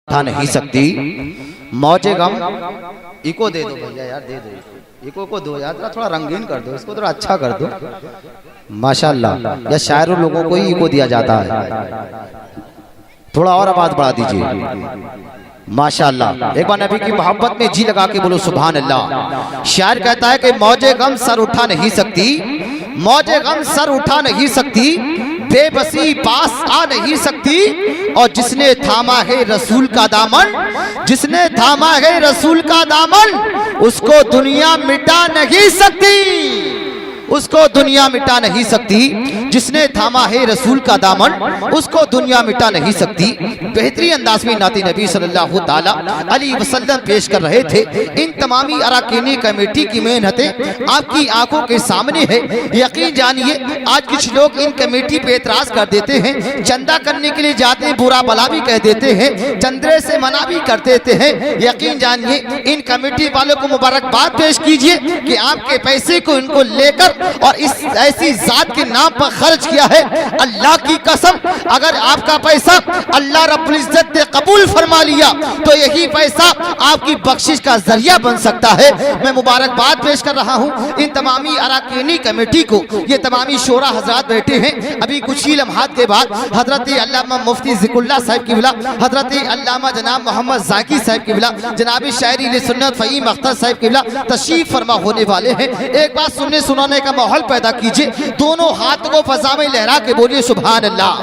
उठा नहीं सकती। मौजे गम इको दे दो भैया यार, दे दो इको को दो यार, थोड़ा रंगीन कर दो इसको, थोड़ा अच्छा कर दो माशाल्लाह। या शायरों लोगों को ही इको दिया जाता है, थोड़ा और आवाज बढ़ा दीजिए माशाल्लाह। एक बार नबी की मोहब्बत में जी लगा के बोलो सुभान अल्लाह। शायर कहता है कि मौजे गम सर उठा नहीं सकती, मौजे गम सर उठा नहीं सकती, बेबसी पास आ नहीं सकती, और जिसने थामा है रसूल का दामन, जिसने थामा है रसूल का दामन, उसको दुनिया मिटा नहीं सकती, उसको दुनिया मिटा नहीं सकती। जिसने थामा है रसूल का दामन, उसको दुनिया मिटा नहीं सकती। बेहतरीन अंदाज में नाती नबी सल्लल्लाहु ताला अलैहि वसल्लम पेश कर रहे थे। इन तमामी अरकानी कमेटी की मेहनतें आपकी आंखों के सामने है। यकीन जानिए आज कुछ लोग इन कमेटी पे एतराज कर देते हैं, चंदा करने के लिए जाते हैं, बुरा भला भी कह देते हैं, चंद्रे से मना भी कर देते हैं। यकीन जानिए इन कमेटी वालों को मुबारकबाद पेश कीजिए कि आपके पैसे को इनको लेकर और इस ऐसी जात के नाम पर खर्च किया है। अल्लाह की कसम अगर आपका पैसा अल्लाह रब्बुल इज्जत ने कबूल फरमा लिया तो यही पैसा आपकी बख्शिश का जरिया बन सकता है। मैं मुबारकबाद पेश कर रहा हूँ इन तमामी अरकानी कमेटी को। ये तमामी शोरा हजरात बैठे हैं। अभी कुछ ही लम्हात के बाद हजरत अल्लामा मुफ्ती ज़िक्रुल्लाह साहब की बिला, हजरत अल्लामा जनाब मोहम्मद ज़ाकी साहब की बिला, जनाब शायरी सुन्नत फ़हीम अख्तर साहब की बिला तशरीफ फरमा होने वाले हैं। एक बात सुनने सुनाने का माहौल पैदा कीजिए। दोनों हाथ को फजा में लहरा के बोलिए सुभान अल्लाह।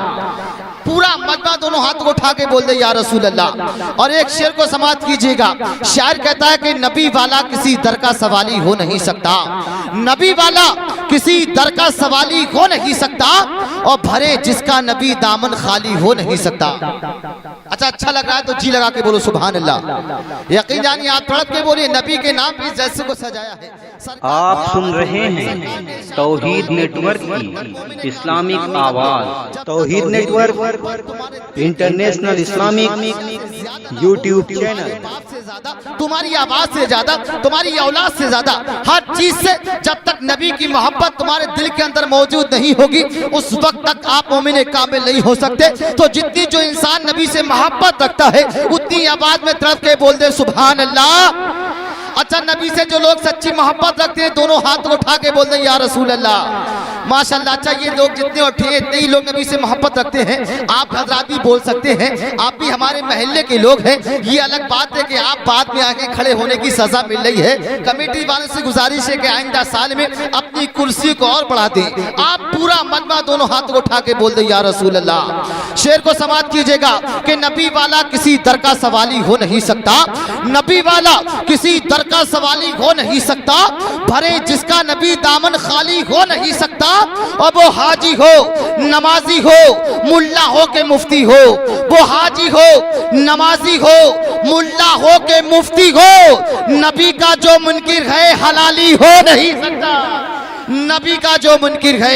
पूरा मजमा दोनों हाथ को उठा के बोल दे या रसूल अल्लाह। और एक शेर को समाप्त कीजिएगा। शायर कहता है कि नबी वाला किसी दर का सवाली हो नहीं सकता, नबी वाला किसी दर का सवाली हो नहीं सकता, और भरे जिसका नबी दामन खाली हो नहीं सकता। अच्छा लग रहा है तो जी लगा के बोलो सुभान अल्लाह। यकीन जानिए आप तड़प के बोलिए नबी के नाम इस जैसे को सजाया है। आप सुन रहे हैं तौहीद नेटवर्क की इस्लामिक आवाज। Tauheed network international Islamic YouTube channel. तुम्हारी आवाज से ज्यादा, तुम्हारी औलाद से ज्यादा, हर चीज से जब तक नबी की मोहब्बत तुम्हारे दिल के अंदर मौजूद नहीं होगी उस वक्त तक आप मोमिन कामिल नहीं हो सकते। तो जितनी जो इंसान नबी से मोहब्बत रखता है उतनी आवाज में तड़प के बोल दे सुभान अल्लाह। अच्छा नबी से जो लोग सच्ची मोहब्बत रखते हैं दोनों हाथ को उठा के बोल दे या रसूल अल्लाह। माशाल्लाह। अच्छा ये लोग जितने उठे हैं इतने ही लोग नबी से मोहब्बत रखते हैं। आप हजरात भी बोल सकते हैं, आप भी हमारे महल्ले के लोग हैं। ये अलग बात है कि आप बाद में आके खड़े होने की सजा मिल रही है। कमेटी वालों से गुजारिश है कि आइंदा साल में अपनी कुर्सी को और बढ़ा दें। आप पूरा मजमा दोनों हाथ को उठा के बोल दे या रसूल अल्लाह। शेर को समाप्त कीजिएगा कि नबी वाला किसी दर का सवाली हो नहीं सकता, नबी वाला किसी दर का सवाली हो नहीं सकता, भरे जिसका नबी दामन खाली हो नहीं सकता। और वो हाजी हो, नमाजी हो, मुल्ला हो के मुफ्ती हो, वो हाजी हो, नमाजी हो, मुल्ला हो के मुफ्ती हो, नबी का जो मुनकिर है हलाली हो नहीं सकता। नबी का जो मुनकिर है,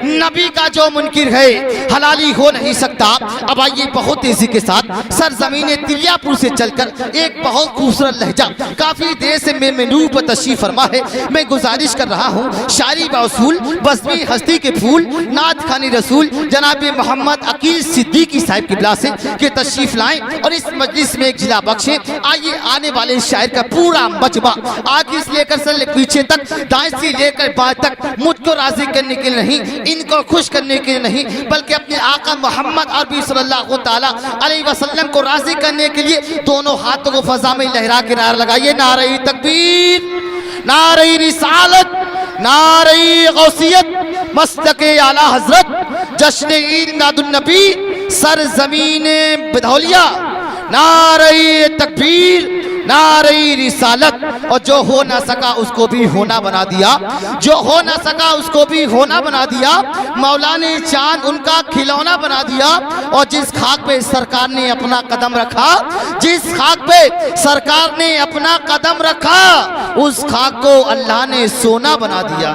नबी का जो मुनकिर है हलाली हो नहीं सकता। अब आइए बहुत तेजी के साथ सरजमीन तिलियापुर से चलकर एक बहुत खूबसूरत लहजा काफी देर से मेरे नूर पर तशरीफ फरमा है। मैं गुजारिश कर रहा हूँ शायरी बाउसूल बस्मी हस्ती के फूल नात खानी रसूल जनाब मोहम्मद अकील सिद्दीकी साहिब की बिला से के तशरीफ लाएं और इस मजलिस में एक जिला बख्शे। आइए आने वाले शायर का पूरा मजमा आगे से लेकर से पीछे तक, दाएं से लेकर बाएं तक मुझको राजी करने के लिए नहीं, इनको खुश करने के लिए नहीं, बल्कि अपने आका मोहम्मद अरबी सल्लल्लाहु ताला अलैहि वसल्लम को राजी करने के लिए दोनों हाथों को फजा में लहरा के नारा लगाइए। नारे तकबीर, नारे रिसालत, नारे गौसियत, मस्तके आला हजरत, जश्न ईद मिलादुन नबी, सरजमीन बधौलिया। नारे तकबीर, नारे रिसालत। और जो हो ना सका उसको भी होना बना दिया, जो हो ना सका उसको भी होना बना दिया। मौला ने चांद उनका खिलौना बना दिया। और जिस खाक पे सरकार ने अपना कदम रखा, जिस खाक पे सरकार ने अपना कदम रखा, उस खाक को अल्लाह ने सोना बना दिया।